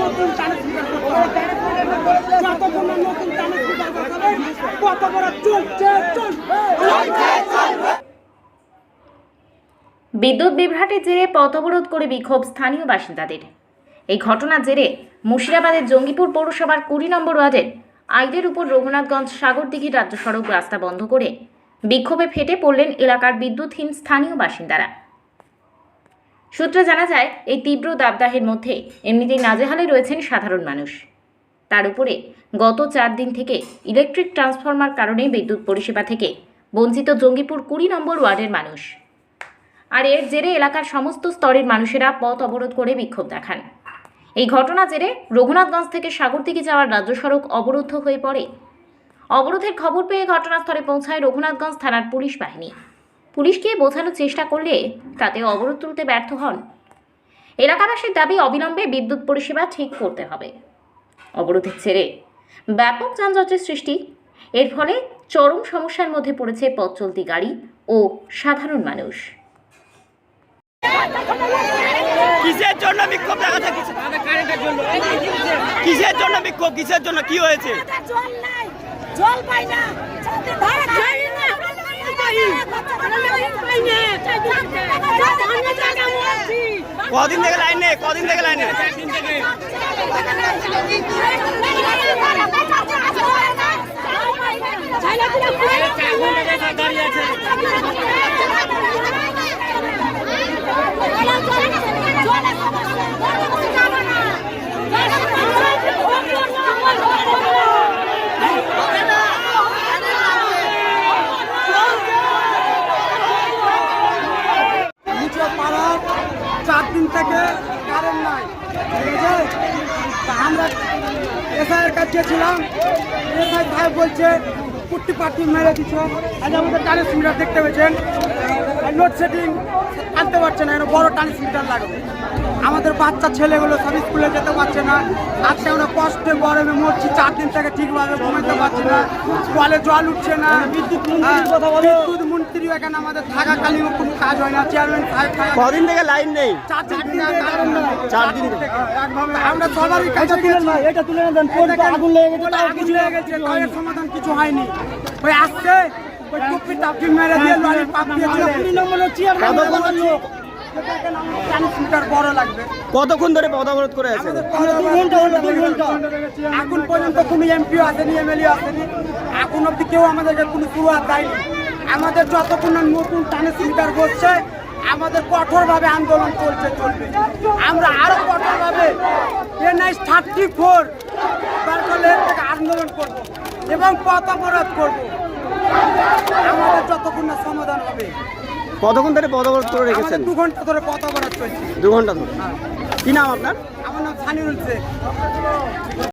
নতুন ট্রান্সমিটার যতক্ষণ না নতুন ট্রান্সমিটার বসাবে কত বড় চলছে চলবে। বিদ্যুৎ বিভ্রাটের জেরে পথ অবরোধ করে বিক্ষোভ স্থানীয় বাসিন্দাদের। এই ঘটনার জেরে মুর্শিদাবাদের জঙ্গিপুর পৌরসভার 20 নম্বর ওয়ার্ডের আইডের উপর রঘুনাথগঞ্জ সাগরদিঘি রাজ্য সড়ক রাস্তা বন্ধ করে বিক্ষোভে ফেটে পড়লেন এলাকার বিদ্যুৎহীন স্থানীয় বাসিন্দারা। সূত্রে জানা যায়, এই তীব্র দাবদাহের মধ্যে এমনিতেই নাজেহালে রয়েছেন সাধারণ মানুষ। তার উপরে গত 4 দিন থেকে ইলেকট্রিক ট্রান্সফরমার কারণে বিদ্যুৎ পরিষেবা থেকে বঞ্চিত জঙ্গিপুর 20 নম্বর ওয়ার্ডের মানুষ। আর এর জেরে এলাকার সমস্ত স্তরের মানুষেরা পথ অবরোধ করে বিক্ষোভ দেখান। এই ঘটনার জেরে রঘুনাথগঞ্জ থেকে সাগরদিঘি যাওয়ার রাজ্য সড়ক অবরুদ্ধ হয়ে পড়ে। অবরোধের খবর পেয়ে ঘটনাস্থলে পৌঁছায় রঘুনাথগঞ্জ থানার পুলিশ বাহিনী। পুলিশকে বোঝানোর চেষ্টা করলে তাতে অবরোধ তুলতে ব্যর্থ হন। এলাকাবাসীর দাবি অবিলম্বে বিদ্যুৎ পরিষেবা ঠিক করতে হবে। অবরোধের জেরে ব্যাপক যানজটের সৃষ্টি। এর ফলে চরম সমস্যার মধ্যে পড়েছে পথ চলতি গাড়ি ও সাধারণ মানুষ। কিসের জন্য বিক্ষোভ দেখাচ্ছে? কিসের জন্য বিক্ষোভ? কিসের জন্য? কি হয়েছে? জল পাই না, কদিন থেকে লাইনে? কদিন থেকে লাইনে? পাড়ার 4 দিন থেকে কারেন্ট নাই। আমরা এসআইয়ের কাছে ছিলাম, এসআই সাহেব বলছে কুট্টি পাট্টি মেরে দিচ্ছে। আজ আমাদের ট্রান্সমিটার দেখতে পেয়েছেন, লোডশেডিং আনতে পারছে না, এখানে বড় ট্রান্সমিটার লাগবে। আমাদের বাচ্চা ছেলেগুলো সব স্কুলে যেতে পারছে না। আজকে আমরা কষ্টে গরমে মরছি, 4 দিন থেকে ঠিকভাবে ঘুমাতে পারছি না, কলে জল উঠছে না। বিদ্যুৎ মন্ত্রী এখানে আমাদের থাকাকালীন কোনো কাজ হয় না। চেয়ারম্যান সাহেব কদিন থেকে লাইন নেই? 4 দিন থেকে কারণ নাই। 4 দিন থেকে আমরা সবারই কাছে এটা তুলে দেন। আগুন লেগে গেছে, আগুন লেগে গেছে, এর সমাধান কিছু হয়নি। ওই আসছে ওই টুপি টাপি মেরে দিয়ে লরি পাপ দিয়েছে। 20 নম্বরের চেয়ারম্যান লোক ট্রান্সমিটার বড় লাগবে। কতক্ষণ ধরে পথ অবরোধ করে আছে? 2 ঘন্টা। এখন পর্যন্ত কোনো এমপি আসেনি, এমএলএ আসেনি। এখন অব্দি কেউ আমাদেরকে কোনো সুরাত দেয়নি। আমাদের যতক্ষণ না নতুন ট্রান্সমিটার বসছে, আমাদের কঠোরভাবে আন্দোলন চলবে। আমরা আরো কঠোরভাবে NH 34 আন্দোলন করব এবং পথ অবরোধ করব আমাদের যতক্ষণ না সমাধান হবে। কতক্ষণ ধরে পথ অবরোধ করে রেখেছেন? 2 ঘন্টা ধরে পথ অবরোধ চলছে। 2 ঘন্টা ধরে। কি নাম আপনার? আমার নাম সানিউল শেখ।